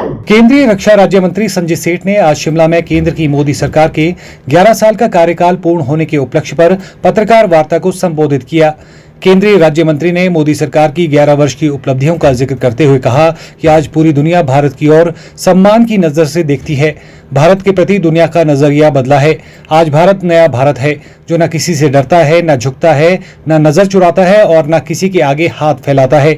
केंद्रीय रक्षा राज्य मंत्री संजय सेठ ने आज शिमला में केंद्र की मोदी सरकार के 11 साल का कार्यकाल पूर्ण होने के उपलक्ष्य पर पत्रकार वार्ता को संबोधित किया। केंद्रीय राज्य मंत्री ने मोदी सरकार की 11 वर्ष की उपलब्धियों का जिक्र करते हुए कहा कि आज पूरी दुनिया भारत की ओर सम्मान की नजर से देखती है। भारत के प्रति दुनिया का नजरिया बदला है। आज भारत नया भारत है, जो न किसी से डरता है, न झुकता है, न नजर चुराता है और न किसी के आगे हाथ फैलाता है।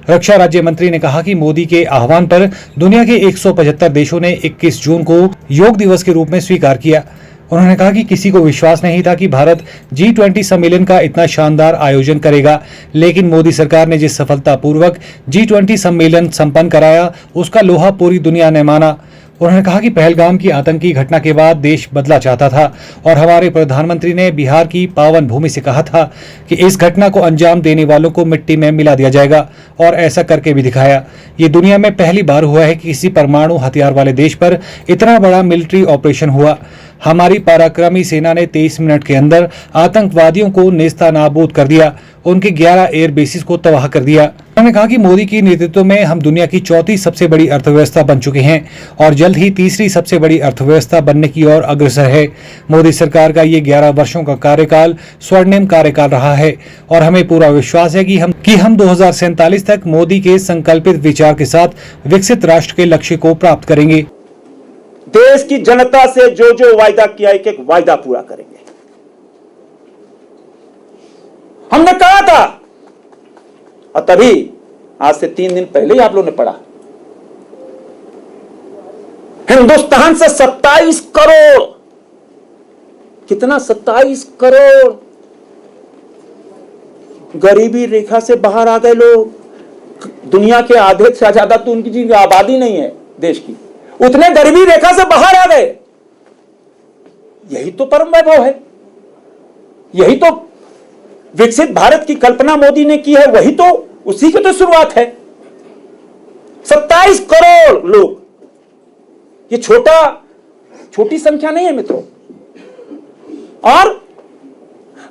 रक्षा राज्य मंत्री ने कहा कि मोदी के आह्वान पर दुनिया के 175 देशों ने 21 जून को योग दिवस के रूप में स्वीकार किया। उन्होंने कहा कि किसी को विश्वास नहीं था कि भारत G20 सम्मेलन का इतना शानदार आयोजन करेगा, लेकिन मोदी सरकार ने जिस सफलतापूर्वक G20 सम्मेलन संपन्न कराया, उसका लोहा पूरी दुनिया ने माना। उन्होंने कहा कि पहलगाम की आतंकी घटना के बाद देश बदला चाहता था और हमारे प्रधानमंत्री ने बिहार की पावन भूमि से कहा था कि इस घटना को अंजाम देने वालों को मिट्टी में मिला दिया जाएगा, और ऐसा करके भी दिखाया। ये दुनिया में पहली बार हुआ है कि किसी परमाणु हथियार वाले देश पर इतना बड़ा मिलिट्री ऑपरेशन हुआ। हमारी पराक्रमी सेना ने 23 मिनट के अंदर आतंकवादियों को नेस्तनाबूद कर दिया, उनके 11 एयर बेसिस को तबाह कर दिया। उन्होंने कहा कि मोदी की नेतृत्व में हम दुनिया की चौथी सबसे बड़ी अर्थव्यवस्था बन चुके हैं और जल्द ही तीसरी सबसे बड़ी अर्थव्यवस्था बनने की ओर अग्रसर है। मोदी सरकार का ये 11 वर्षों का कार्यकाल स्वर्णिम कार्यकाल रहा है और हमें पूरा विश्वास है कि हम 2047 तक मोदी के संकल्पित विचार के साथ विकसित राष्ट्र के लक्ष्य को प्राप्त करेंगे। देश की जनता से जो जो वायदा किया, एक एक वायदा पूरा करेंगे। हमने कहा था, और तभी आज से 3 दिन पहले ही आप लोगों ने पढ़ा, हिंदुस्तान से 27 करोड़, कितना 27 करोड़ गरीबी रेखा से बाहर आ गए लोग। दुनिया के आधे से ज्यादा तो उनकी आबादी नहीं है देश की, उतने गरीबी रेखा से बाहर आ गए। यही तो परम वैभव है, यही तो विकसित भारत की कल्पना मोदी ने की है, वही तो, उसी की तो शुरुआत है। 27 करोड़ लोग, ये छोटी संख्या नहीं है मित्रों। और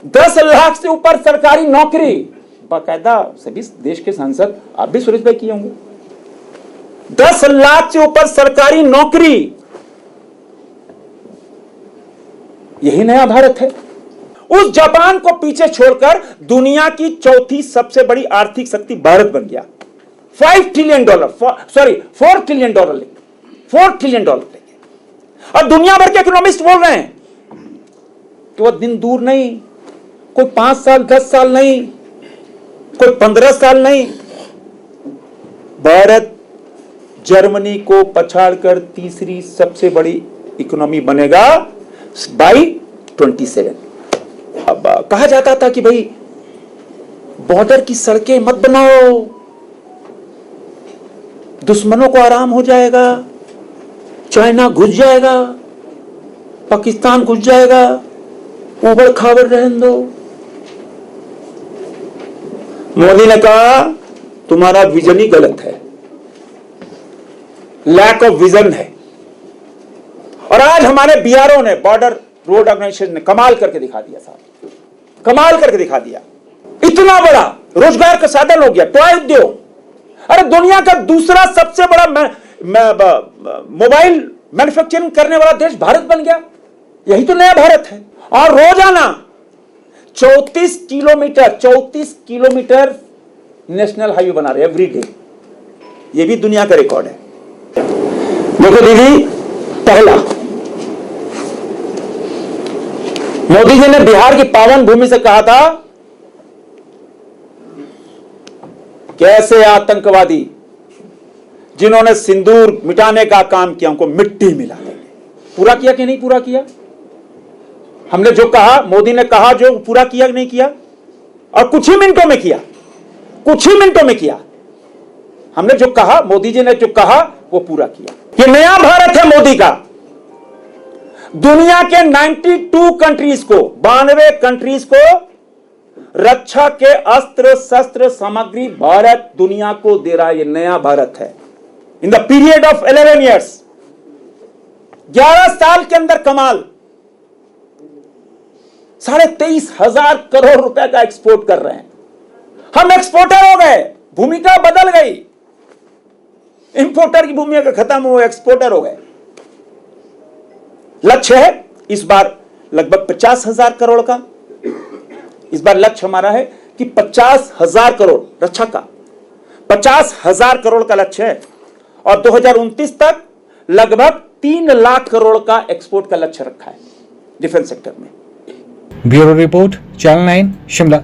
10 लाख से ऊपर सरकारी नौकरी, बाकायदा सभी देश के सांसद, आप भी सुरेश भाई किए होंगे, 10 लाख से ऊपर सरकारी नौकरी, यही नया भारत है। उस जापान को पीछे छोड़कर दुनिया की चौथी सबसे बड़ी आर्थिक शक्ति भारत बन गया। $4 ट्रिलियन लेके। और दुनिया भर के इकोनॉमिस्ट बोल रहे हैं कि वह दिन दूर नहीं, कोई 5 साल 10 साल नहीं, कोई 15 साल नहीं, भारत जर्मनी को पछाड़कर तीसरी सबसे बड़ी इकोनॉमी बनेगा बाई 27। अब कहा जाता था कि भाई बॉर्डर की सड़कें मत बनाओ, दुश्मनों को आराम हो जाएगा, चाइना घुस जाएगा, पाकिस्तान घुस जाएगा, उबड़ खाबड़ रहने दो। मोदी ने कहा तुम्हारा विजन ही गलत है, लैक ऑफ विजन है। और आज हमारे बीआरओ ने, बॉर्डर रोड ऑर्गेनाइजेशन ने कमाल करके दिखा दिया साहब, कमाल करके दिखा दिया। इतना बड़ा रोजगार का साधन हो गया, टॉय उद्योग। अरे दुनिया का दूसरा सबसे बड़ा मोबाइल मैन्युफैक्चरिंग करने वाला देश भारत बन गया। यही तो नया भारत है। और रोजाना 34 किलोमीटर नेशनल हाईवे बना रहे एवरी डे। यह भी दुनिया का रिकॉर्ड है। देखो दीदी, पहला मोदी जी ने बिहार की पावन भूमि से कहा था कैसे आतंकवादी जिन्होंने सिंदूर मिटाने का काम किया उनको मिट्टी मिला देंगे। पूरा किया कि नहीं पूरा किया? हमने जो कहा, मोदी ने कहा, जो पूरा किया कि नहीं किया? और कुछ ही मिनटों में किया, कुछ ही मिनटों में किया। हमने जो कहा, मोदी जी ने जो कहा वो पूरा किया। ये नया भारत है मोदी का। दुनिया के 92 कंट्रीज को, 92 कंट्रीज को रक्षा के अस्त्र शस्त्र सामग्री भारत दुनिया को दे रहा है। ये नया भारत है। In the period of 11 years, 11 साल के अंदर कमाल, 23,500 करोड़ रुपए का एक्सपोर्ट कर रहे हैं। हम एक्सपोर्टर हो गए, भूमिका बदल गई। इंपोर्टर की भूमिका का खत्म, वो एक्सपोर्टर हो गए। लक्ष्य है इस बार लगभग 50,000 करोड़ का। इस बार लक्ष्य हमारा है कि 50,000 करोड़ रक्षा का 50,000 करोड़ का लक्ष्य है, और 2029 तक लगभग 3 लाख करोड़ का एक्सपोर्ट का लक्ष्य रखा है डिफेंस सेक्टर में। Bureau report, channel 9, Shimla.